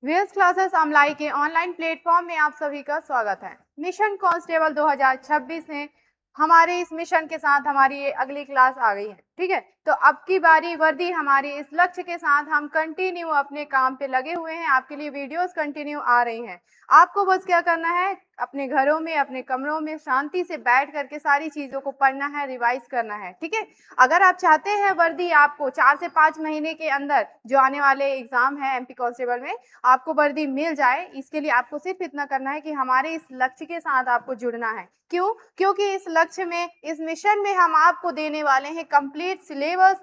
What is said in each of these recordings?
VS classes Amlai के online platform में आप सभी का स्वागत है। मिशन कांस्टेबल 2026 में हमारे इस मिशन के साथ हमारी ये अगली क्लास आ गई है। ठीक है, तो अब की बारी वर्दी हमारी इस लक्ष्य के साथ हम कंटिन्यू अपने काम पे लगे हुए हैं। आपके लिए वीडियोस कंटिन्यू आ रही हैं। आपको बस क्या करना है, अपने घरों में अपने कमरों में शांति से बैठ करके सारी चीजों को पढ़ना है, रिवाइज करना है। ठीक है, अगर आप चाहते हैं वर्दी आपको 4 से 5 महीने के अंदर जो आने वाले एग्जाम है एमपी कांस्टेबल में आपको वर्दी मिल जाए, इसके लिए आपको सिर्फ इतना करना है कि हमारे इस लक्ष्य के साथ आपको जुड़ना है। क्यों? क्योंकि इस लक्ष्य में, इस मिशन में हम आपको देने वाले हैं कंप्लीट सिलेबस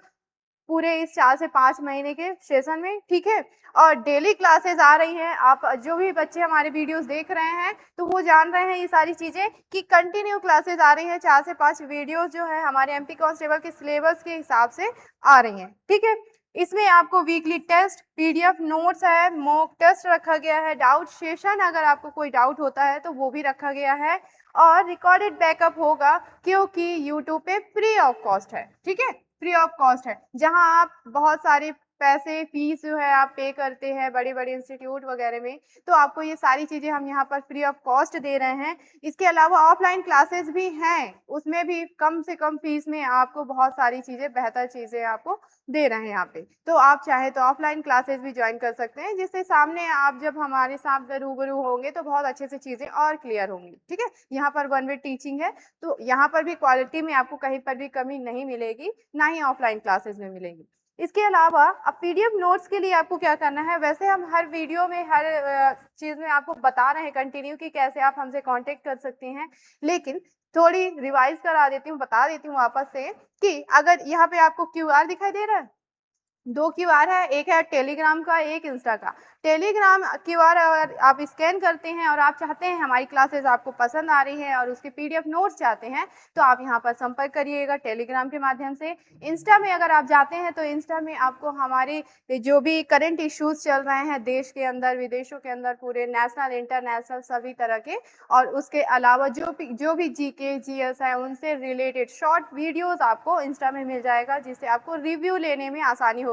पूरे इस 4 से 5 महीने के सेशन में। ठीक है, और डेली क्लासेस आ रही हैं। आप जो भी बच्चे हमारे वीडियोस देख रहे हैं तो वो जान रहे हैं ये सारी चीजें कि कंटिन्यू क्लासेस आ रही हैं। 4 से 5 वीडियोस जो है हमारे एमपी कांस्टेबल के सिलेबस के हिसाब से आ रही हैं। ठीक है, इसमें आपको वीकली टेस्ट, पीडीएफ नोट्स है, मॉक टेस्ट रखा गया है, डाउट सेशन अगर आपको कोई डाउट होता है तो वो भी रखा गया है, और रिकॉर्डेड बैकअप होगा क्योंकि यूट्यूब पे फ्री ऑफ कॉस्ट है। ठीक है, फ्री ऑफ कॉस्ट है, जहां आप बहुत सारे पैसे फीस जो है आप पे करते हैं बड़े बड़े इंस्टीट्यूट वगैरह में, तो आपको ये सारी चीजें हम यहाँ पर फ्री ऑफ कॉस्ट दे रहे हैं। इसके अलावा ऑफलाइन क्लासेस भी हैं, उसमें भी कम से कम फीस में आपको बहुत सारी चीजें, बेहतर चीजें आपको दे रहे हैं यहाँ पे। तो आप चाहे तो ऑफलाइन क्लासेस भी ज्वाइन कर सकते हैं, जिससे सामने आप जब हमारे साथ रूबरू होंगे तो बहुत अच्छे से चीजें और क्लियर होंगी। ठीक है, यहाँ पर वन वे टीचिंग है, तो यहाँ पर भी क्वालिटी में आपको कहीं पर भी कमी नहीं मिलेगी, ना ही ऑफलाइन क्लासेस में मिलेगी। इसके अलावा अब पीडीएफ नोट्स के लिए आपको क्या करना है, वैसे हम हर वीडियो में हर चीज में आपको बता रहे हैं कंटिन्यू कि कैसे आप हमसे कांटेक्ट कर सकते हैं, लेकिन थोड़ी रिवाइज करा देती हूँ, बता देती हूँ वापस से कि अगर यहाँ पे आपको क्यूआर दिखाई दे रहा है, 2 क्यूआर है, एक है टेलीग्राम का, एक इंस्टा का। टेलीग्राम क्यूआर अगर आप स्कैन करते हैं और आप चाहते हैं हमारी क्लासेस आपको पसंद आ रही है और उसके पीडीएफ नोट्स चाहते हैं, तो आप यहाँ पर संपर्क करिएगा टेलीग्राम के माध्यम से। इंस्टा में अगर आप जाते हैं तो इंस्टा में आपको हमारे जो भी करंट इश्यूज चल रहे हैं देश के अंदर, विदेशों के अंदर, पूरे नेशनल इंटरनेशनल सभी तरह के, और उसके अलावा जो भी जीके जीएस है उनसे रिलेटेड शॉर्ट वीडियोस आपको इंस्टा में मिल जाएगा, जिससे आपको रिव्यू लेने में आसानी होगी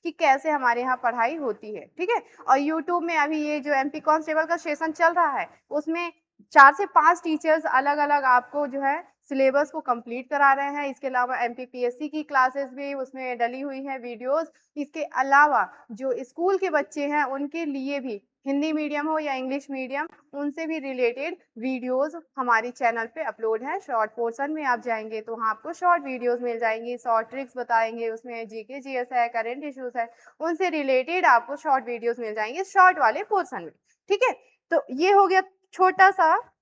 कि कैसे हमारे यहाँ पढ़ाई होती है। ठीक है, और यूट्यूब में अभी ये जो एमपी कांस्टेबल का सेशन चल रहा है उसमें 4 से 5 टीचर्स अलग अलग आपको जो है सिलेबस को कंप्लीट करा रहे हैं। इसके अलावा एमपीपीएससी की क्लासेस भी उसमें डली हुई हैं वीडियोस। इसके अलावा जो स्कूल के बच्चे हैं उनके लिए भी, हिंदी मीडियम हो या इंग्लिश मीडियम, उनसे भी रिलेटेड वीडियोस हमारी चैनल पे अपलोड है। शॉर्ट पोर्शन में आप जाएंगे तो वहाँ आपको शॉर्ट वीडियोस मिल जाएंगी, शॉर्ट ट्रिक्स बताएंगे, उसमें जीके जीएस है, करंट इश्यूज है, उनसे रिलेटेड आपको शॉर्ट वीडियोस मिल जाएंगे शॉर्ट वाले पोर्शन में। ठीक है, तो ये हो गया छोटा सा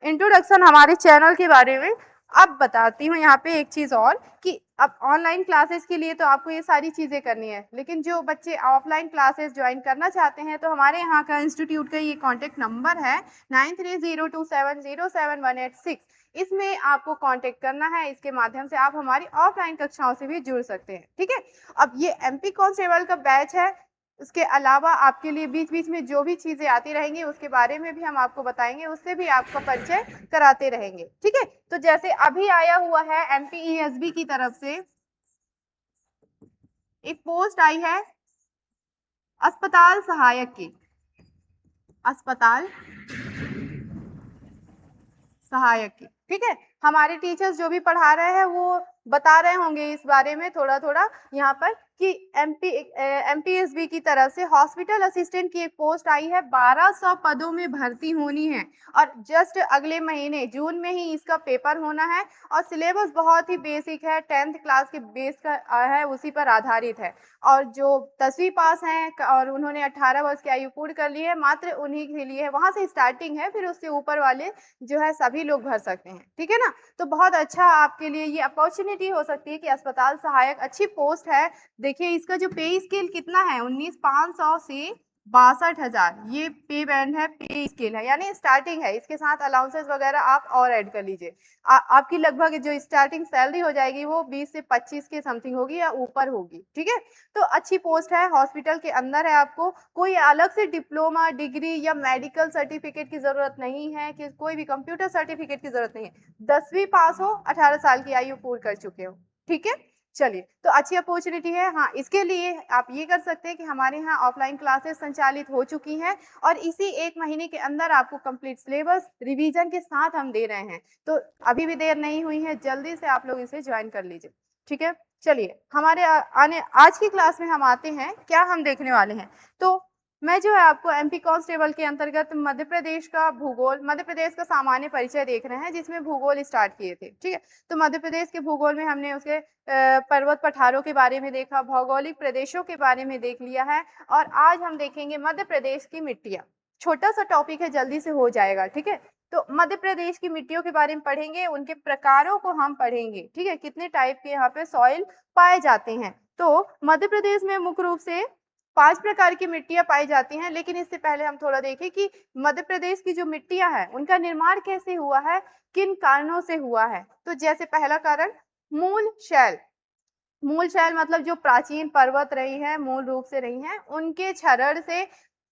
इंट्रोडक्शन हमारे चैनल के बारे में। अब बताती हूँ यहाँ पे एक चीज और कि अब ऑनलाइन क्लासेस के लिए तो आपको ये सारी चीजें करनी है, लेकिन जो बच्चे ऑफलाइन क्लासेस ज्वाइन करना चाहते हैं तो हमारे यहाँ का इंस्टीट्यूट का ये कॉन्टेक्ट नंबर है 9302707186। इसमें आपको कांटेक्ट करना है, इसके माध्यम से आप हमारी ऑफलाइन कक्षाओं से भी जुड़ सकते हैं। ठीक है, अब ये एमपी कांस्टेबल का बैच है, उसके अलावा आपके लिए बीच बीच में जो भी चीजें आती रहेंगी उसके बारे में भी हम आपको बताएंगे, उससे भी आपका परिचय कराते रहेंगे। ठीक है, तो जैसे अभी आया हुआ है एमपीईएसबी की तरफ से एक पोस्ट आई है अस्पताल सहायक की, अस्पताल सहायक की। ठीक है, हमारे टीचर्स जो भी पढ़ा रहे हैं वो बता रहे होंगे इस बारे में थोड़ा थोड़ा यहाँ पर कि एमपीएसबी की तरफ से हॉस्पिटल असिस्टेंट की एक पोस्ट आई है, 1200 पदों में भर्ती होनी है, और जस्ट अगले महीने जून में ही इसका पेपर होना है। और सिलेबस बहुत ही बेसिक है, 10th क्लास के बेस का है, उसी पर आधारित है। और जो 10वीं पास हैं और उन्होंने 18 वर्ष की आयु पूर्ण कर ली है, मात्र उन्हीं के लिए है, वहां से स्टार्टिंग है, फिर उससे ऊपर वाले जो है सभी लोग भर सकते हैं। ठीक है ना, तो बहुत अच्छा आपके लिए ये अपॉर्चुनिटी हो सकती है कि अस्पताल सहायक अच्छी पोस्ट है। देखिए इसका जो पे स्केल कितना है, 19,500 से 62,000, ये पे बैंड है, पे स्केल है, यानी स्टार्टिंग है। इसके साथ अलाउंसेस वगैरह आप और ऐड कर लीजिए, आपकी लगभग जो स्टार्टिंग सैलरी हो जाएगी वो 20 से 25 के समथिंग होगी या ऊपर होगी। ठीक है, तो अच्छी पोस्ट है, हॉस्पिटल के अंदर है, आपको कोई अलग से डिप्लोमा डिग्री या मेडिकल सर्टिफिकेट की जरूरत नहीं है, कि कोई भी कंप्यूटर सर्टिफिकेट की जरूरत नहीं है। 10वीं पास हो, 18 साल की आयु पूर्ण कर चुके हो। ठीक है, चलिए, तो अच्छी अपॉर्चुनिटी है। हाँ, इसके लिए आप ये कर सकते हैं कि हमारे यहाँ ऑफलाइन क्लासेस संचालित हो चुकी हैं और इसी 1 महीने के अंदर आपको कंप्लीट सिलेबस रिवीजन के साथ हम दे रहे हैं। तो अभी भी देर नहीं हुई है, जल्दी से आप लोग इसे ज्वाइन कर लीजिए। ठीक है? चलिए, हमारे आने आज की क्लास में हम आते हैं, क्या हम देखने वाले हैं। तो मैं जो है आपको एमपी कांस्टेबल के अंतर्गत मध्य प्रदेश का भूगोल, मध्य प्रदेश का सामान्य परिचय देख रहे हैं, जिसमें भूगोल स्टार्ट किए थे। ठीक है? तो मध्य प्रदेश के भूगोल में हमने उसके पर्वत पठारों के बारे में देखा, भौगोलिक प्रदेशों के बारे में देख लिया है और आज हम देखेंगे मध्य प्रदेश की मिट्टियाँ। छोटा सा टॉपिक है, जल्दी से हो जाएगा। ठीक है? तो मध्य प्रदेश की मिट्टियों के बारे में पढ़ेंगे, उनके प्रकारों को हम पढ़ेंगे। ठीक है? कितने टाइप के यहाँ पे सॉइल पाए जाते हैं। तो मध्य प्रदेश में मुख्य रूप से 5 प्रकार की मिट्टियाँ पाई जाती हैं, लेकिन इससे पहले हम थोड़ा देखें कि मध्य प्रदेश की जो मिट्टियाँ हैं, उनका निर्माण कैसे हुआ है, किन कारणों से हुआ है। तो जैसे पहला कारण मूल शैल। मूल शैल मतलब जो प्राचीन पर्वत रही है, मूल रूप से रही हैं, उनके क्षरण से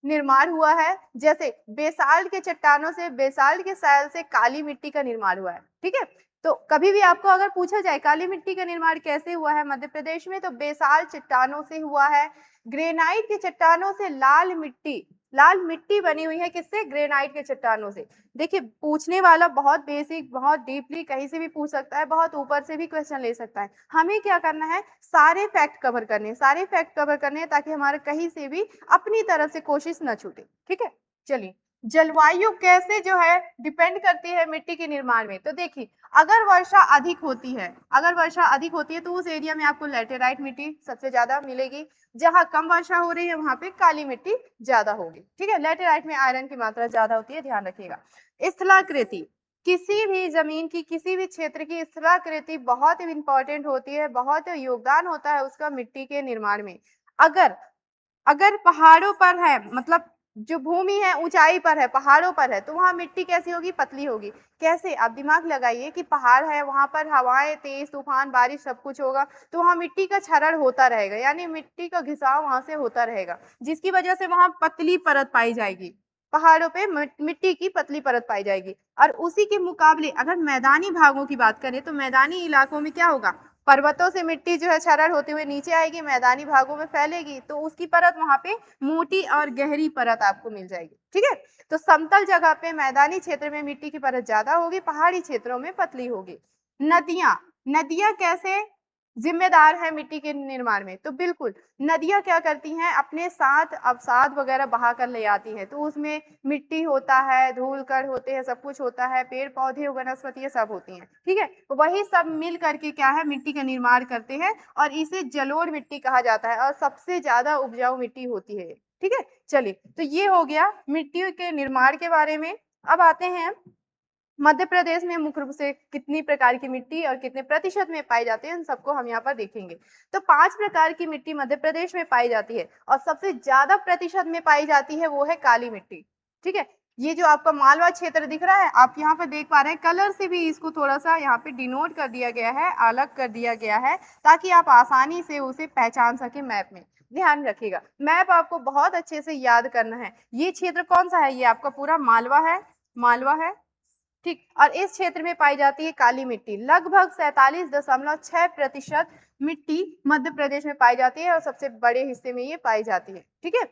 निर्माण हुआ है। जैसे बेसाल्ट के चट्टानों से, बेसाल्ट के शैल से काली मिट्टी का निर्माण हुआ है। ठीक है? तो कभी भी आपको अगर पूछा जाए काली मिट्टी का निर्माण कैसे हुआ है मध्य प्रदेश में, तो बेसाल्ट चट्टानों से हुआ है। ग्रेनाइट के चट्टानों से लाल मिट्टी बनी हुई है, किससे? ग्रेनाइट के चट्टानों से। देखिए, पूछने वाला बहुत बेसिक, बहुत डीपली कहीं से भी पूछ सकता है, बहुत ऊपर से भी क्वेश्चन ले सकता है। हमें क्या करना है, सारे फैक्ट कवर करने हैं ताकि हमारे कहीं से भी अपनी तरफ से कोशिश न छूटे। ठीक है? चलिए, जलवायु कैसे जो है डिपेंड करती है मिट्टी के निर्माण में। तो देखिए, अगर वर्षा अधिक होती है तो उस एरिया में आपको लैटेराइट मिट्टी सबसे ज्यादा मिलेगी। जहां कम वर्षा हो रही है वहां पे काली मिट्टी ज्यादा होगी। ठीक है? लैटेराइट में आयरन की मात्रा ज्यादा होती है, ध्यान रखिएगा। स्थलाकृति, किसी भी जमीन की, किसी भी क्षेत्र की स्थलाकृति बहुत इंपॉर्टेंट होती है, बहुत योगदान होता है उसका मिट्टी के निर्माण में। अगर अगर पहाड़ों पर है, मतलब जो भूमि है ऊंचाई पर है, पहाड़ों पर है, तो वहां मिट्टी कैसी होगी? पतली होगी। कैसे? आप दिमाग लगाइए कि पहाड़ है, वहां पर हवाएं तेज, तूफान, बारिश सब कुछ होगा, तो वहां मिट्टी का क्षरण होता रहेगा, यानी मिट्टी का घिसाव वहां से होता रहेगा, जिसकी वजह से वहां पतली परत पाई जाएगी। पहाड़ों पे मिट्टी की पतली परत पाई जाएगी। और उसी के मुकाबले अगर मैदानी भागों की बात करें, तो मैदानी इलाकों में क्या होगा? पर्वतों से मिट्टी जो है क्षरण होते हुए नीचे आएगी, मैदानी भागों में फैलेगी, तो उसकी परत वहां पे मोटी और गहरी परत आपको मिल जाएगी। ठीक है? तो समतल जगह पे, मैदानी क्षेत्र में मिट्टी की परत ज्यादा होगी, पहाड़ी क्षेत्रों में पतली होगी। नदियां कैसे जिम्मेदार है मिट्टी के निर्माण में? तो बिल्कुल, नदियां क्या करती हैं, अपने साथ अवसाद वगैरह बहा कर ले आती हैं, तो उसमें मिट्टी होता है, धूल कण होते हैं, सब कुछ होता है, पेड़ पौधे, वनस्पतियां सब होती हैं। ठीक है? तो वही सब मिल करके क्या है, मिट्टी का निर्माण करते हैं और इसे जलोढ़ मिट्टी कहा जाता है और सबसे ज्यादा उपजाऊ मिट्टी होती है। ठीक है? चलिए, तो ये हो गया मिट्टी के निर्माण के बारे में। अब आते हैं मध्य प्रदेश में मुख्य रूप से कितनी प्रकार की मिट्टी और कितने प्रतिशत में पाई जाती है, उन सबको हम यहाँ पर देखेंगे। तो 5 प्रकार की मिट्टी मध्य प्रदेश में पाई जाती है और सबसे ज्यादा प्रतिशत में पाई जाती है वो है काली मिट्टी। ठीक है? ये जो आपका मालवा क्षेत्र दिख रहा है, आप यहाँ पर देख पा रहे हैं, कलर से भी इसको थोड़ा सा यहाँ पे डिनोट कर दिया गया है, अलग कर दिया गया है, ताकि आप आसानी से उसे पहचान सके मैप में। ध्यान रखिएगा, मैप आपको बहुत अच्छे से याद करना है। ये क्षेत्र कौन सा है? ये आपका पूरा मालवा है। ठीक, और इस क्षेत्र में पाई जाती है काली मिट्टी। लगभग 47.6% मिट्टी मध्य प्रदेश में पाई जाती है और सबसे बड़े हिस्से में ये पाई जाती है। ठीक है?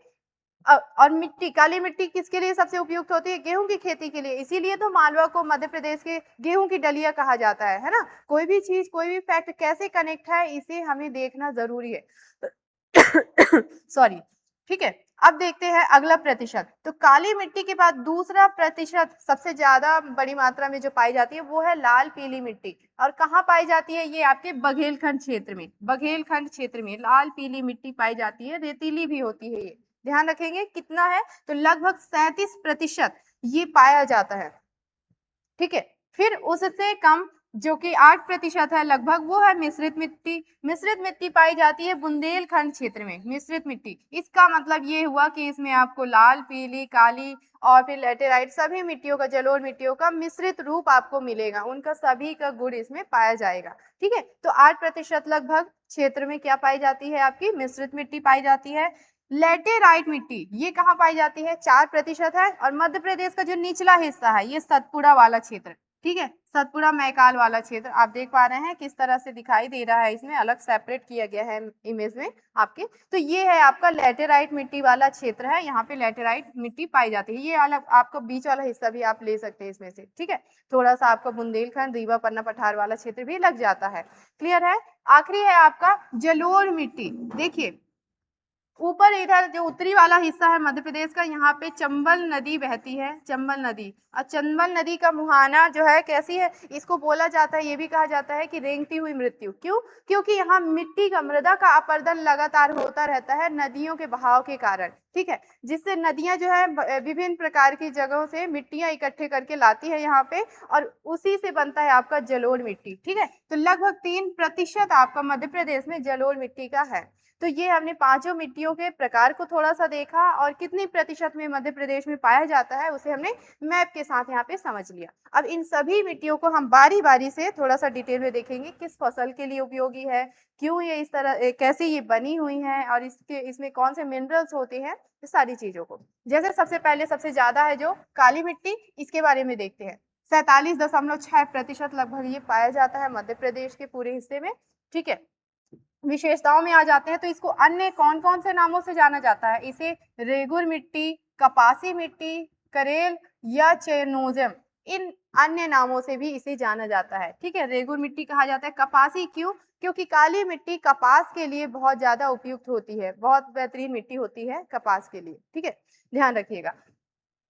और काली मिट्टी किसके लिए सबसे उपयुक्त होती है? गेहूं की खेती के लिए। इसीलिए तो मालवा को मध्य प्रदेश के गेहूं की डलिया कहा जाता है ना? कोई भी चीज, कोई भी फैक्ट कैसे कनेक्ट है, इसे हमें देखना जरूरी है। सॉरी। ठीक है? अब देखते हैं अगला प्रतिशत। तो काली मिट्टी के बाद दूसरा प्रतिशत सबसे ज्यादा बड़ी मात्रा में जो पाई जाती है वो है लाल पीली मिट्टी। और कहाँ पाई जाती है? ये आपके बघेलखंड क्षेत्र में लाल पीली मिट्टी पाई जाती है, रेतीली भी होती है ये। ध्यान रखेंगे कितना है, तो लगभग 37% ये पाया जाता है। ठीक है? फिर उससे कम जो कि 8% है लगभग, वो है मिश्रित मिट्टी पाई जाती है बुंदेलखंड क्षेत्र में। मिश्रित मिट्टी, इसका मतलब ये हुआ कि इसमें आपको लाल, पीली, काली और फिर लैटेराइट सभी मिट्टियों का, जलोढ़ मिट्टियों का मिश्रित रूप आपको मिलेगा, उनका सभी का गुण इसमें पाया जाएगा। ठीक है? तो 8% लगभग क्षेत्र में क्या पाई जाती है? आपकी मिश्रित मिट्टी पाई जाती है। लैटेराइट मिट्टी ये कहाँ पाई जाती है? 4% है। और मध्य प्रदेश का जो निचला हिस्सा है, ये सतपुड़ा वाला क्षेत्र, ठीक है। सतपुड़ा मैकाल वाला क्षेत्र आप देख पा रहे हैं किस तरह से दिखाई दे रहा है, इसमें अलग सेपरेट किया गया है इमेज में आपके। तो ये है आपका लैटेराइट मिट्टी वाला क्षेत्र है, यहाँ पे लैटेराइट मिट्टी पाई जाती है। ये अलग आपका बीच वाला हिस्सा भी आप ले सकते हैं इसमें से, ठीक है। थोड़ा सा आपका बुंदेलखंड, रीवा, पन्ना, पठार वाला क्षेत्र भी लग जाता है। क्लियर है। आखिरी है आपका जलोढ़ मिट्टी। देखिए ऊपर इधर जो उत्तरी वाला हिस्सा है मध्य प्रदेश का, यहाँ पे चंबल नदी बहती है, चंबल नदी। और चंबल नदी का मुहाना जो है कैसी है, इसको बोला जाता है, ये भी कहा जाता है कि रेंगती हुई मृत्यु। क्यों? क्योंकि यहाँ मिट्टी का, मृदा का अपरदन लगातार होता रहता है नदियों के बहाव के कारण, ठीक है। जिससे नदियां जो है विभिन्न प्रकार की जगहों से मिट्टियां इकट्ठे करके लाती है यहाँ पे, और उसी से बनता है आपका जलोढ़ मिट्टी, ठीक है। तो लगभग 3% आपका मध्य प्रदेश में जलोढ़ मिट्टी का है। तो ये हमने पांचों मिट्टियों के प्रकार को थोड़ा सा देखा, और कितनी प्रतिशत में मध्य प्रदेश में पाया जाता है उसे हमने मैप के साथ यहाँ पे समझ लिया। अब इन सभी मिट्टियों को हम बारी बारी से थोड़ा सा डिटेल में देखेंगे, किस फसल के लिए उपयोगी है, क्यों ये इस तरह, कैसे ये बनी हुई है, और इसमें कौन से मिनरल्स होते हैं, इस सारी चीजों को। जैसे सबसे पहले सबसे ज्यादा है जो काली मिट्टी, इसके बारे में देखते हैं। 47.6% लगभग ये पाया जाता है मध्य प्रदेश के पूरे हिस्से में, ठीक है। विशेषताओं में आ जाते हैं तो इसको अन्य कौन कौन से नामों से जाना जाता है, इसे रेगुर मिट्टी, कपासी मिट्टी, करेल या चेनोजम, इन अन्य नामों से भी इसे जाना जाता है, ठीक है। रेगुर मिट्टी कहा जाता है। कपासी क्यों? क्योंकि काली मिट्टी कपास के लिए बहुत ज्यादा उपयुक्त होती है, बहुत बेहतरीन मिट्टी होती है कपास के लिए, ठीक है, ध्यान रखिएगा।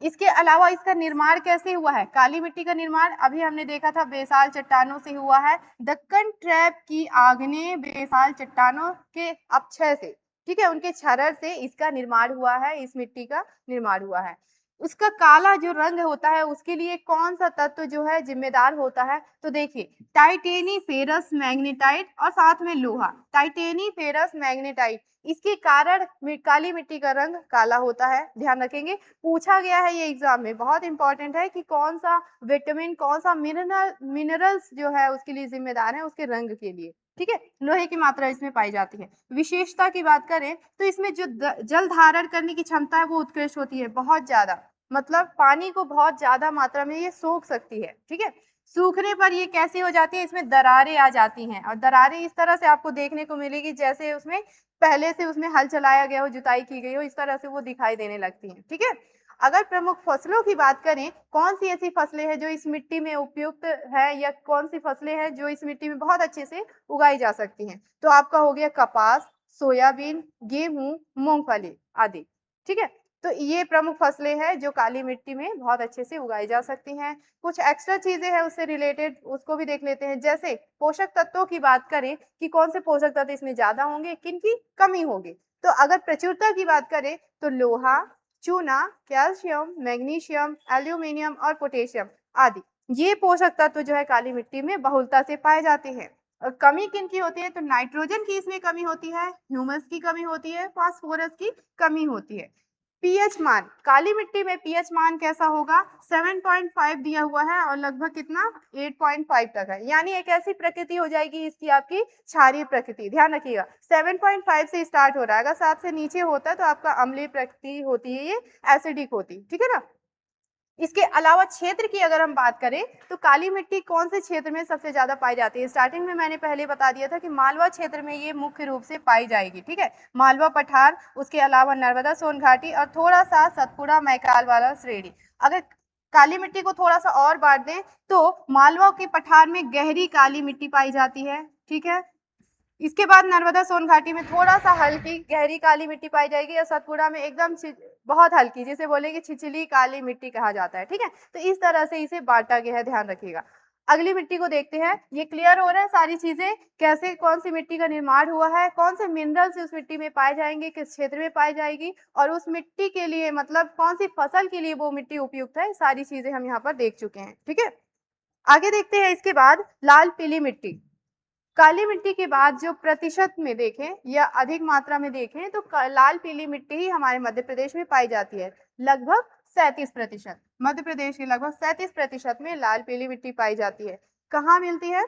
इसके अलावा इसका निर्माण कैसे हुआ है? काली मिट्टी का निर्माण अभी हमने देखा था बेसाल चट्टानों से हुआ है, दक्कन ट्रैप की आग्नेय बेसाल चट्टानों के अपक्षय से, ठीक है, उनके क्षरण से इसका निर्माण हुआ है, इस मिट्टी का निर्माण हुआ है। उसका काला जो रंग होता है उसके लिए कौन सा तत्व जो है जिम्मेदार होता है? तो देखिए टाइटेनी फेरस मैग्नेटाइट और साथ में लोहा, टाइटेनी फेरस मैग्नेटाइट, इसके कारण काली मिट्टी का रंग काला होता है, ध्यान रखेंगे। पूछा गया है ये एग्जाम में, बहुत इंपॉर्टेंट है कि कौन सा विटामिन, कौन सा मिनरल्स जो है उसके लिए जिम्मेदार है उसके रंग के लिए, ठीक है। लोहे की मात्रा इसमें पाई जाती है। विशेषता की बात करें तो इसमें जो जल धारण करने की क्षमता है वो उत्कृष्ट होती है, बहुत ज्यादा, मतलब पानी को बहुत ज्यादा मात्रा में ये सोख सकती है, ठीक है। सूखने पर ये कैसी हो जाती है, इसमें दरारें आ जाती हैं, और दरारें इस तरह से आपको देखने को मिलेगी जैसे उसमें पहले से उसमें हल चलाया गया हो, जुताई की गई हो, इस तरह से वो दिखाई देने लगती हैं, ठीक है। अगर प्रमुख फसलों की बात करें, कौन सी ऐसी फसलें हैं जो इस मिट्टी में उपयुक्त है, या कौन सी फसलें हैं जो इस मिट्टी में बहुत अच्छे से उगाई जा सकती हैं, तो आपका हो गया कपास, सोयाबीन, गेहूं, मूंगफली आदि, ठीक है। तो ये प्रमुख फसलें हैं जो काली मिट्टी में बहुत अच्छे से उगाई जा सकती हैं। कुछ एक्स्ट्रा चीजें हैं उससे रिलेटेड, उसको भी देख लेते हैं। जैसे पोषक तत्वों की बात करें कि कौन से पोषक तत्व इसमें ज्यादा होंगे, किन की कमी होगी, तो अगर प्रचुरता की बात करें तो लोहा, चूना, कैल्शियम, मैग्नीशियम, एल्यूमिनियम और पोटेशियम आदि, ये पोषक तत्व जो है काली मिट्टी में बहुलता से पाए जाते हैं। और कमी किन की होती है, तो नाइट्रोजन की इसमें कमी होती है, ह्यूमस की कमी होती है, फास्फोरस की कमी होती है। पीएच मान, काली मिट्टी में पीएच मान कैसा होगा, 7.5 दिया हुआ है, और लगभग कितना 8.5 तक है, यानी एक ऐसी प्रकृति हो जाएगी इसकी आपकी क्षारीय प्रकृति, ध्यान रखिएगा। 7.5 से स्टार्ट हो रहा है, अगर 7 से नीचे होता है तो आपका अम्लीय प्रकृति होती है, ये एसिडिक होती, ठीक है ना। इसके अलावा क्षेत्र की अगर हम बात करें तो काली मिट्टी कौन से क्षेत्र में सबसे ज्यादा पाई जाती है? स्टार्टिंग में मैंने पहले बता दिया था कि मालवा क्षेत्र में ये मुख्य रूप से पाई जाएगी, ठीक है। मालवा पठार, उसके अलावा नर्मदा सोन घाटी, और थोड़ा सा सतपुड़ा मैकाल वाला श्रेणी। अगर काली मिट्टी को थोड़ा सा और बांट दें तो मालवा के पठार में गहरी काली मिट्टी पाई जाती है, ठीक है। इसके बाद नर्मदा सोन घाटी में थोड़ा सा हल्की गहरी काली मिट्टी पाई जाएगी, और सतपुड़ा में एकदम बहुत हल्की, जिसे बोलेंगे छिछली काली मिट्टी कहा जाता है, ठीक है। तो इस तरह से इसे बांटा गया है, ध्यान रखिएगा। अगली मिट्टी को देखते हैं। ये क्लियर हो रहा है सारी चीजें, कैसे कौन सी मिट्टी का निर्माण हुआ है, कौन से मिनरल्स उस मिट्टी में पाए जाएंगे, किस क्षेत्र में पाई जाएगी, और उस मिट्टी के लिए मतलब कौन सी फसल के लिए वो मिट्टी उपयुक्त है, सारी चीजें हम यहाँ पर देख चुके हैं, ठीक है। आगे देखते हैं इसके बाद लाल पीली मिट्टी। काली मिट्टी के बाद जो प्रतिशत में देखें या अधिक मात्रा में देखें तो लाल पीली मिट्टी ही हमारे मध्य प्रदेश में पाई जाती है, लगभग 37%। मध्य प्रदेश के लगभग 37% में लाल पीली मिट्टी पाई जाती है। कहाँ मिलती है?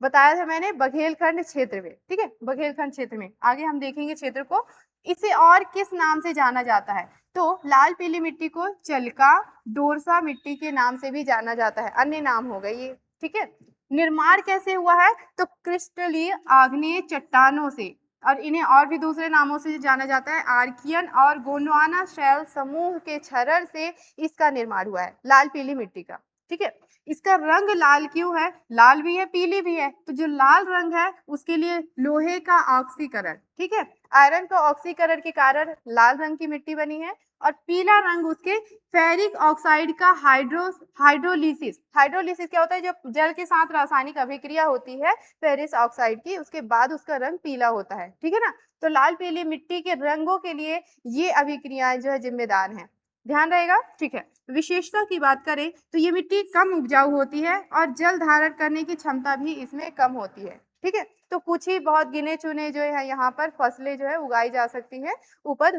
बताया था मैंने, बघेलखंड क्षेत्र में, ठीक है, बघेलखंड क्षेत्र में। आगे हम देखेंगे क्षेत्र को। इसे और किस नाम से जाना जाता है? तो लाल पीली मिट्टी को चलका डोरसा मिट्टी के नाम से भी जाना जाता है, अन्य नाम हो गए ये, ठीक है। निर्माण कैसे हुआ है? तो क्रिस्टलीय आग्नेय चट्टानों से, और इन्हें और भी दूसरे नामों से जाना जाता है, आर्कियन और गोंडवाना शैल समूह के क्षरण से इसका निर्माण हुआ है, लाल पीली मिट्टी का, ठीक है। इसका रंग लाल क्यों है? लाल भी है पीली भी है, तो जो लाल रंग है उसके लिए लोहे का ऑक्सीकरण, ठीक है, आयरन का ऑक्सीकरण के कारण लाल रंग की मिट्टी बनी है। और पीला रंग उसके फेरिक ऑक्साइड का हाइड्रोलिसिस क्या होता है? जब जल के साथ रासायनिक अभिक्रिया होती है फेरिस ऑक्साइड की, उसके बाद उसका रंग पीला होता है, ठीक है ना। तो लाल पीली मिट्टी के रंगों के लिए ये अभिक्रियाएं जो है जिम्मेदार हैं, ध्यान रहेगा, ठीक है। विशेषता की बात करें तो ये मिट्टी कम उपजाऊ होती है और जल धारण करने की क्षमता भी इसमें कम होती है, ठीक है। तो कुछ ही बहुत गिने चुने जो है यहाँ पर फसलें जो है उगाई जा सकती है, उपज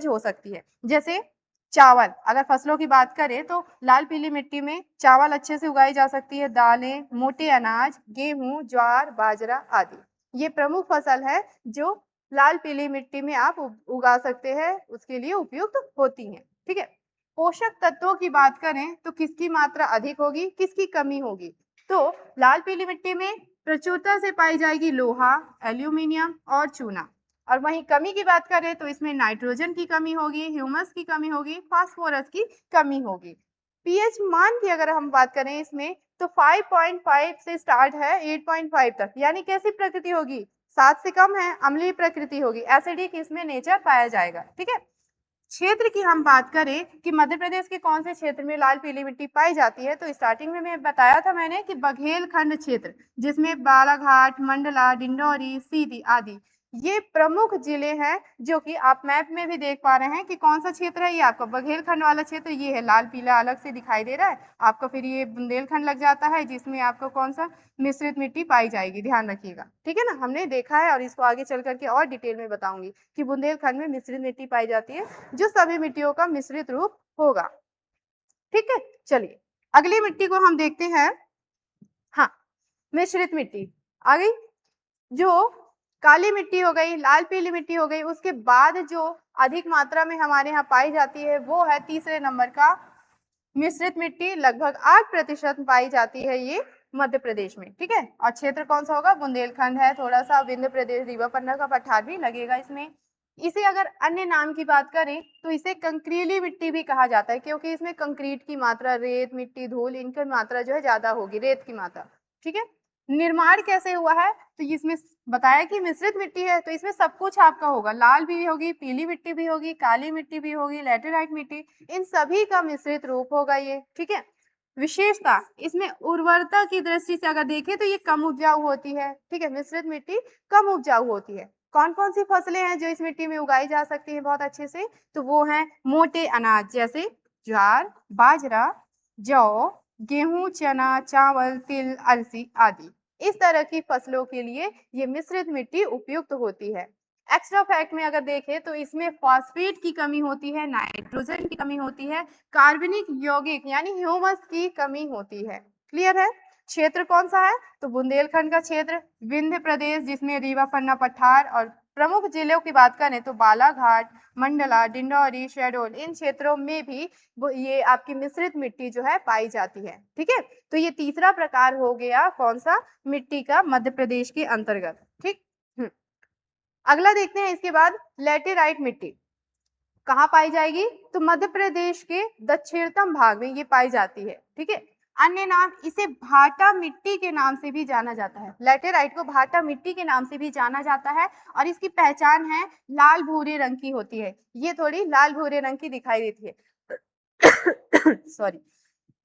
हो सकती है। जैसे चावल, अगर फसलों की बात करें तो लाल पीली मिट्टी में चावल अच्छे से उगाई जा सकती है, दालें, मोटे अनाज, गेहूं, ज्वार, बाजरा आदि ये प्रमुख फसल है जो लाल पीली मिट्टी में आप उगा सकते हैं, उसके लिए उपयुक्त होती हैं, ठीक है। पोषक तत्वों की बात करें तो किसकी मात्रा अधिक होगी, किसकी कमी होगी? तो लाल पीली मिट्टी में प्रचुरता से पाई जाएगी लोहा, एल्यूमिनियम और चूना। और वहीं कमी की बात करें तो इसमें नाइट्रोजन की कमी होगी, ह्यूमस की कमी होगी, फास्फोरस की कमी होगी। पीएच मान की अगर हम बात करें इसमें तो 5.5 से स्टार्ट है 8.5 तक, यानी कैसी प्रकृति होगी? 7 से कम है, अम्लीय प्रकृति होगी, एसिडिक इसमें नेचर पाया जाएगा, ठीक है। क्षेत्र की हम बात करें कि मध्य प्रदेश के कौन से क्षेत्र में लाल पीली मिट्टी पाई जाती है, तो स्टार्टिंग में मैं बताया था मैंने कि बघेलखंड क्षेत्र, जिसमें बालाघाट, मंडला, डिंडौरी, सीधी आदि ये प्रमुख जिले हैं, जो कि आप मैप में भी देख पा रहे हैं कि कौन सा क्षेत्र है। ये आपका बघेलखंड वाला क्षेत्र ये है, लाल पीला अलग से दिखाई दे रहा है आपको। फिर ये बुंदेलखंड लग जाता है, जिसमें आपको कौन सा मिश्रित मिट्टी पाई जाएगी, ध्यान रखिएगा, ठीक है ना। हमने देखा है और इसको आगे चल करके और डिटेल में बताऊंगी कि बुंदेलखंड में मिश्रित मिट्टी पाई जाती है, जो सभी मिट्टियों का मिश्रित रूप होगा, ठीक है। चलिए अगली मिट्टी को हम देखते हैं। हाँ, मिश्रित मिट्टी आ गई। जो काली मिट्टी हो गई, लाल पीली मिट्टी हो गई, उसके बाद जो अधिक मात्रा में हमारे यहाँ पाई जाती है वो है तीसरे नंबर का मिश्रित मिट्टी, लगभग 8% पाई जाती है ये मध्य प्रदेश में, ठीक है। और क्षेत्र कौन सा होगा? बुंदेलखंड है, थोड़ा सा विंध्य प्रदेश रीवा पन्ना का पठार भी लगेगा इसमें। इसे अगर अन्य नाम की बात करें तो इसे कंकरीली मिट्टी भी कहा जाता है, क्योंकि इसमें कंक्रीट की मात्रा, रेत, मिट्टी, धूल इनकी मात्रा जो है ज्यादा होगी, रेत की मात्रा, ठीक है। निर्माण कैसे हुआ है? तो इसमें बताया कि मिश्रित मिट्टी है, तो इसमें सब कुछ आपका होगा, लाल भी होगी, पीली मिट्टी भी होगी, काली मिट्टी भी होगी, लैटेराइट मिट्टी, इन सभी का मिश्रित रूप होगा ये, ठीक है। विशेषता, इसमें उर्वरता की दृष्टि से अगर देखें तो ये कम उपजाऊ होती है, ठीक है, मिश्रित मिट्टी कम उपजाऊ होती है। कौन कौन सी फसलें हैं जो इस मिट्टी में उगाई जा सकती है बहुत अच्छे से? तो वो हैं मोटे अनाज, जैसे ज्वार, बाजरा, जौ, गेहूं, चना, चावल, तिल, अलसी आदि। इस तरह की फसलों के लिए ये मिश्रित मिट्टी उपयुक्त होती है। एक्स्ट्रा फैक्ट में अगर देखें तो इसमें फॉस्फेट की कमी होती है, नाइट्रोजन की कमी होती है, कार्बनिक यौगिक यानी ह्यूमस की कमी होती है। क्लियर है? क्षेत्र कौन सा है? तो बुंदेलखंड का क्षेत्र, विंध्य प्रदेश जिसमें रीवा पन्ना पठार, और प्रमुख जिलों की बात करें तो बालाघाट, मंडला, डिंडौरी, शहडोल, इन क्षेत्रों में भी ये आपकी मिश्रित मिट्टी जो है पाई जाती है, ठीक है। तो ये तीसरा प्रकार हो गया कौन सा? मिट्टी का, मध्य प्रदेश के अंतर्गत, ठीक। अगला देखते हैं इसके बाद, लैटेराइट मिट्टी कहाँ पाई जाएगी? तो मध्य प्रदेश के दक्षिणतम भाग में ये पाई जाती है, ठीक है। अन्य नाम, इसे भाटा मिट्टी के नाम से भी जाना जाता है, लैटेराइट को भाटा मिट्टी के नाम से भी जाना जाता है। और इसकी पहचान है लाल भूरे रंग की होती है, ये थोड़ी लाल भूरे रंग की दिखाई देती है सॉरी।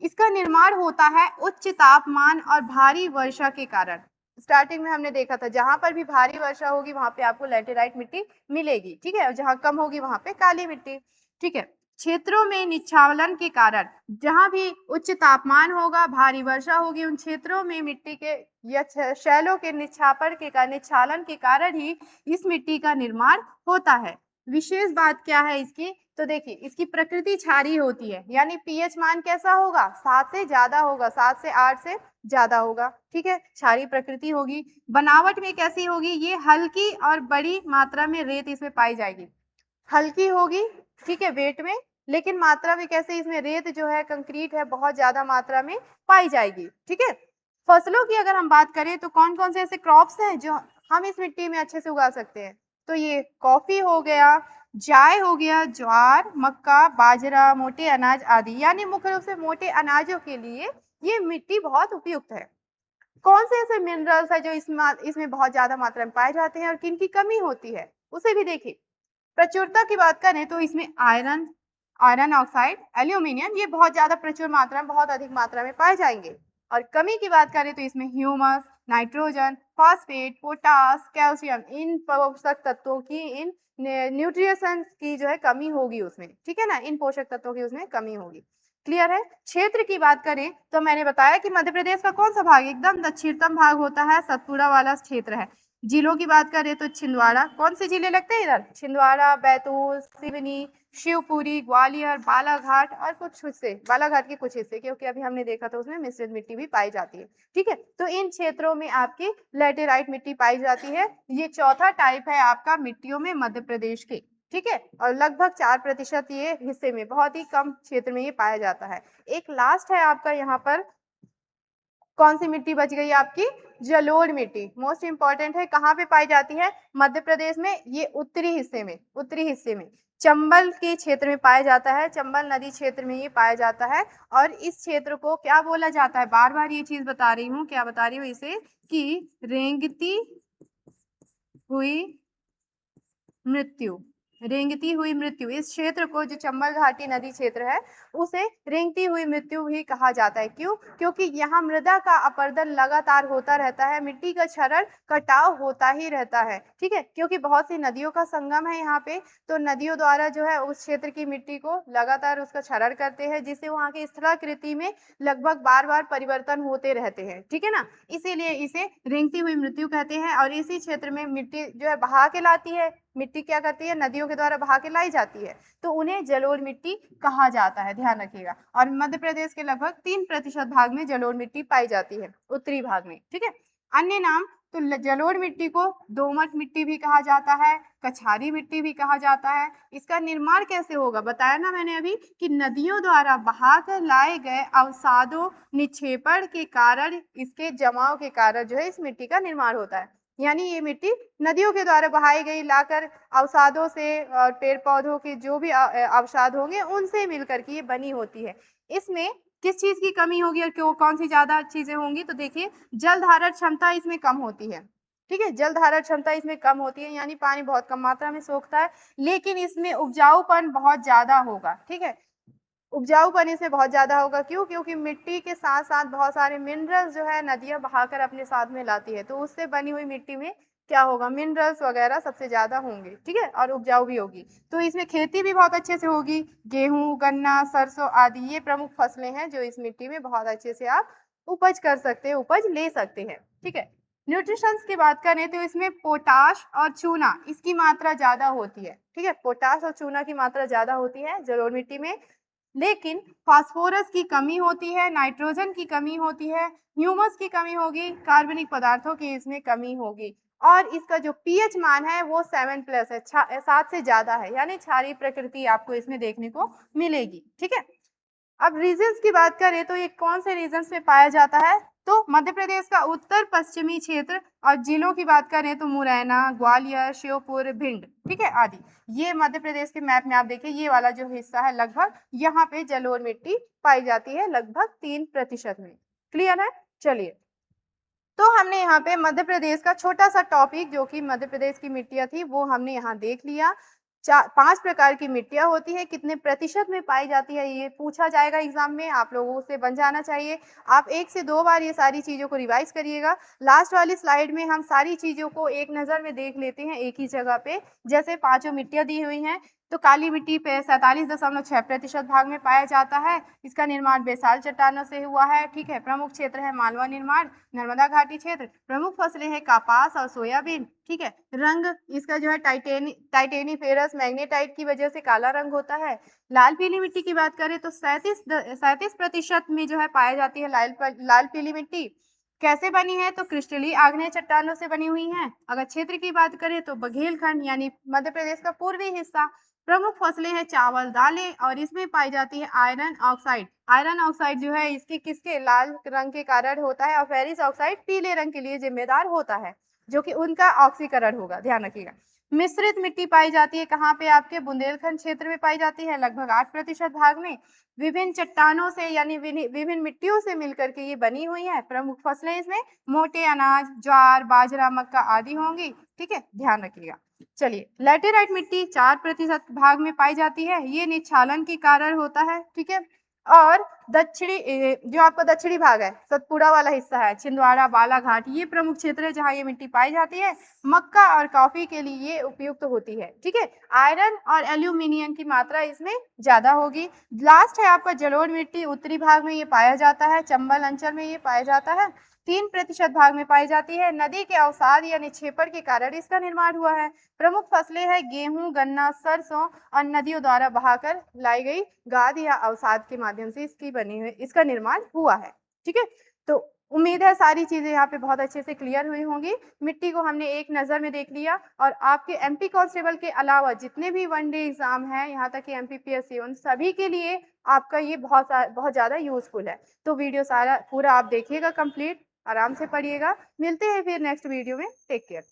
इसका निर्माण होता है उच्च तापमान और भारी वर्षा के कारण। स्टार्टिंग में हमने देखा था जहां पर भी भारी वर्षा होगी वहां पे आपको लैटेराइट मिट्टी मिलेगी, ठीक है, और जहां कम होगी वहां पे काली मिट्टी, ठीक है। क्षेत्रों में निच्छावलन के कारण, जहां भी उच्च तापमान होगा, भारी वर्षा होगी, उन क्षेत्रों में मिट्टी के या शैलों के निच्छालन के कारण ही इस मिट्टी का निर्माण होता है। विशेष बात क्या है इसकी? तो देखिए इसकी प्रकृति क्षारीय होती है, यानी पीएच मान कैसा होगा? 7 से ज्यादा होगा, 7 से 8 से ज्यादा होगा, ठीक है, क्षारीय प्रकृति होगी। बनावट में कैसी होगी? ये हल्की और बड़ी मात्रा में रेत इसमें पाई जाएगी, हल्की होगी, ठीक है, वेट में, लेकिन मात्रा में कैसे, इसमें रेत जो है, कंक्रीट है, बहुत ज्यादा मात्रा में पाई जाएगी, ठीक है। फसलों की अगर हम बात करें तो कौन कौन से ऐसे क्रॉप्स हैं जो हम इस मिट्टी में अच्छे से उगा सकते हैं, तो ये कॉफी हो गया, चाय हो गया, ज्वार, मक्का, बाजरा, मोटे अनाज आदि, यानी मुख्य रूप से मोटे अनाजों के लिए ये मिट्टी बहुत उपयुक्त है। कौन से ऐसे मिनरल्स है जो इसमें बहुत ज्यादा मात्रा में पाए जाते हैं और किन की कमी होती है, उसे भी देखिए। प्रचुरता की बात करें तो इसमें आयरन, आयरन ऑक्साइड, एल्यूमिनियम, ये बहुत ज्यादा प्रचुर मात्रा में, बहुत अधिक मात्रा में पाए जाएंगे। और कमी की बात करें तो इसमें humus, nitrogen, phosphate, potash, calcium, इन पोषक तत्वों की, इन न्यूट्रिएंट्स की जो है कमी होगी उसमें, ठीक है ना, इन पोषक तत्वों की उसमें कमी होगी। क्लियर है। क्षेत्र की बात करें तो मैंने बताया कि मध्य प्रदेश का कौन सा भाग एकदम दक्षिणतम भाग होता है, सतपुड़ा वाला क्षेत्र है। जिलों की बात करें तो छिंदवाड़ा, कौन से जिले लगते हैं इधर, छिंदवाड़ा, बैतूल, सिवनी, शिवपुरी, ग्वालियर, बालाघाट और कुछ हिस्से, बालाघाट के कुछ हिस्से, क्योंकि अभी हमने देखा था उसमें मिश्रित मिट्टी भी पाई जाती है, ठीक है। तो इन क्षेत्रों में आपकी लैटेराइट मिट्टी पाई जाती है। ये चौथा टाइप है आपका मिट्टियों में मध्य प्रदेश के, ठीक है। और लगभग 4% ये हिस्से में, बहुत ही कम क्षेत्र में ये पाया जाता है। एक लास्ट है आपका यहाँ पर, कौन सी मिट्टी बच गई आपकी, जलोढ़ मिट्टी, मोस्ट इंपॉर्टेंट है। कहाँ पे पाई जाती है, मध्य प्रदेश में, ये उत्तरी हिस्से में, उत्तरी हिस्से में चंबल के क्षेत्र में पाया जाता है, चंबल नदी क्षेत्र में ये पाया जाता है। और इस क्षेत्र को क्या बोला जाता है, बार बार ये चीज बता रही हूँ, क्या बता रही हूँ इसे, कि रेंगती हुई मृत्यु, रेंगती हुई मृत्यु, इस क्षेत्र को, जो चंबल घाटी नदी क्षेत्र है, उसे रेंगती हुई मृत्यु भी कहा जाता है। क्यों, क्योंकि यहाँ मृदा का अपरदन लगातार होता रहता है, मिट्टी का क्षरण, कटाव होता ही रहता है, ठीक है। क्योंकि बहुत सी नदियों का संगम है यहाँ पे, तो नदियों द्वारा जो है उस क्षेत्र की मिट्टी को लगातार उसका क्षरण करते हैं, जिससे वहाँ की स्थलाकृति में लगभग बार बार परिवर्तन होते रहते हैं, ठीक है ना। इसीलिए इसे रेंगती हुई मृत्यु कहते हैं। और इसी क्षेत्र में मिट्टी जो है बहा के लाती है, मिट्टी क्या करती है, नदियों के द्वारा बहा के लाई जाती है, तो उन्हें जलोढ़ मिट्टी कहा जाता है, ध्यान रखिएगा। और मध्य प्रदेश के लगभग 3% भाग में जलोढ़ मिट्टी पाई जाती है, उत्तरी भाग में, ठीक है। अन्य नाम तो जलोढ़ मिट्टी को दोमट मिट्टी भी कहा जाता है, कछारी मिट्टी भी कहा जाता है। इसका निर्माण कैसे होगा, बताया ना मैंने अभी कि नदियों द्वारा बहाकर लाए गए अवसादों, निक्षेपण के कारण, इसके जमाव के कारण जो है इस मिट्टी का निर्माण होता है। यानी ये मिट्टी नदियों के द्वारा बहाई गई, लाकर अवसादों से और पेड़ पौधों के जो भी अवसाद होंगे उनसे मिलकर के ये बनी होती है। इसमें किस चीज की कमी होगी और क्यों, कौन सी ज्यादा चीजें होंगी, तो देखिए जल धारण क्षमता इसमें कम होती है, ठीक है, जल धारण क्षमता इसमें कम होती है, यानी पानी बहुत कम मात्रा में सोखता है। लेकिन इसमें उपजाऊपन बहुत ज्यादा होगा, ठीक है, उपजाऊपन इसमें बहुत ज्यादा होगा। क्यों, क्योंकि मिट्टी के साथ साथ बहुत सारे मिनरल्स जो है नदियां बहाकर अपने साथ में लाती है, तो उससे बनी हुई मिट्टी में क्या होगा, मिनरल्स वगैरह सबसे ज्यादा होंगे, ठीक है, और उपजाऊ भी होगी। तो इसमें खेती भी बहुत अच्छे से होगी, गेहूं, गन्ना, सरसों आदि ये प्रमुख फसलें हैं जो इस मिट्टी में बहुत अच्छे से आप उपज कर सकते हैं, उपज ले सकते हैं, ठीक है। न्यूट्रिशंस की बात करें तो इसमें पोटाश और चूना, इसकी मात्रा ज्यादा होती है, ठीक है, पोटाश और चूना की मात्रा ज्यादा होती है जलोढ़ मिट्टी में। लेकिन फास्फोरस की कमी होती है, नाइट्रोजन की कमी होती है, ह्यूमस की कमी होगी, कार्बनिक पदार्थों की इसमें कमी होगी। और इसका जो पीएच मान है वो 7+ है, 7 से ज्यादा है, यानी क्षारीय प्रकृति आपको इसमें देखने को मिलेगी, ठीक है। अब रीजन्स की बात करें तो ये कौन से रीजन्स में पाया जाता है, तो मध्य प्रदेश का उत्तर पश्चिमी क्षेत्र, और जिलों की बात करें तो मुरैना, ग्वालियर, श्योपुर, भिंड, ठीक है, आदि। ये मध्य प्रदेश के मैप में आप देखिए, ये वाला जो हिस्सा है लगभग यहाँ पे जलोढ़ मिट्टी पाई जाती है, लगभग 3% में। क्लियर है। चलिए, तो हमने यहाँ पे मध्य प्रदेश का छोटा सा टॉपिक, जो कि मध्य प्रदेश की मिट्टियां थी, वो हमने यहाँ देख लिया। 5 प्रकार की मिट्टियां होती है, कितने प्रतिशत में पाई जाती है ये पूछा जाएगा एग्जाम में, आप लोगों से बन जाना चाहिए। आप 1 से 2 बार ये सारी चीजों को रिवाइज करिएगा। लास्ट वाली स्लाइड में हम सारी चीजों को एक नजर में देख लेते हैं एक ही जगह पे। जैसे 5 मिट्टियां दी हुई हैं, तो काली मिट्टी पे 47.6% भाग में पाया जाता है। इसका निर्माण बेसाल चट्टानों से हुआ है, ठीक है। प्रमुख क्षेत्र है मालवा निर्माण, नर्मदा घाटी क्षेत्र। प्रमुख फसलें हैं कपास और सोयाबीन, ठीक है। रंग इसका जो है टाइटेनीफेरस मैग्नेटाइट की वजह से काला रंग होता है। लाल पीली मिट्टी की बात करें तो 37% में जो है पाई जाती है लाल पीली मिट्टी। कैसे बनी है, तो क्रिस्टलीय आग्नेय चट्टानों से बनी हुई है। अगर क्षेत्र की बात करें तो बघेलखंड, यानी मध्य प्रदेश का पूर्वी हिस्सा, प्रमुख फसलें हैं चावल, दालें और इसमें पाई जाती है आयरन ऑक्साइड। आयरन ऑक्साइड जो है इसके किसके लाल रंग के कारण होता है और फेरिस ऑक्साइड पीले रंग के लिए जिम्मेदार होता है, जो कि उनका ऑक्सीकरण होगा, ध्यान रखिएगा। मिश्रित मिट्टी पाई जाती है कहाँ पे? आपके बुंदेलखंड क्षेत्र में पाई जाती है, लगभग 8% भाग में। विभिन्न चट्टानों से यानी विभिन्न मिट्टियों से मिलकर के ये बनी हुई है। प्रमुख फसलें इसमें मोटे अनाज, ज्वार, बाजरा, मक्का आदि होंगी। ठीक है, ध्यान रखिएगा। चलिए, लैटेराइट मिट्टी 4% भाग में पाई जाती है, ये निक्षालन के कारण होता है। ठीक है, और जो आपका दक्षिणी भाग है, सतपुड़ा वाला हिस्सा है, छिंदवाड़ा, बालाघाट, ये प्रमुख क्षेत्र है जहाँ ये मिट्टी पाई जाती है। मक्का और कॉफी के लिए ये उपयुक्त होती है। ठीक है, आयरन और एल्यूमिनियम की मात्रा इसमें ज्यादा होगी। लास्ट है आपका जलोढ़ मिट्टी, उत्तरी भाग में ये पाया जाता है, चंबल अंचल में ये पाया जाता है, 3% भाग में पाई जाती है। नदी के अवसाद या निक्षेपण के कारण इसका निर्माण हुआ है। प्रमुख फसलें हैं गेहूं, गन्ना, सरसों और नदियों द्वारा बहाकर लाई गई गाद या अवसाद के माध्यम से इसका निर्माण हुआ है। ठीक है, तो उम्मीद है सारी चीजें यहाँ पे बहुत अच्छे से क्लियर हुई होंगी। मिट्टी को हमने एक नजर में देख लिया और आपके एमपी कांस्टेबल के अलावा जितने भी वनडे एग्जाम हैं, यहाँ तक कि एमपीपीएससी, उन सभी के लिए आपका ये बहुत ज्यादा यूजफुल है। तो वीडियो सारा पूरा आप देखिएगा कंप्लीट, आराम से पढ़िएगा। मिलते हैं फिर नेक्स्ट वीडियो में। Take care.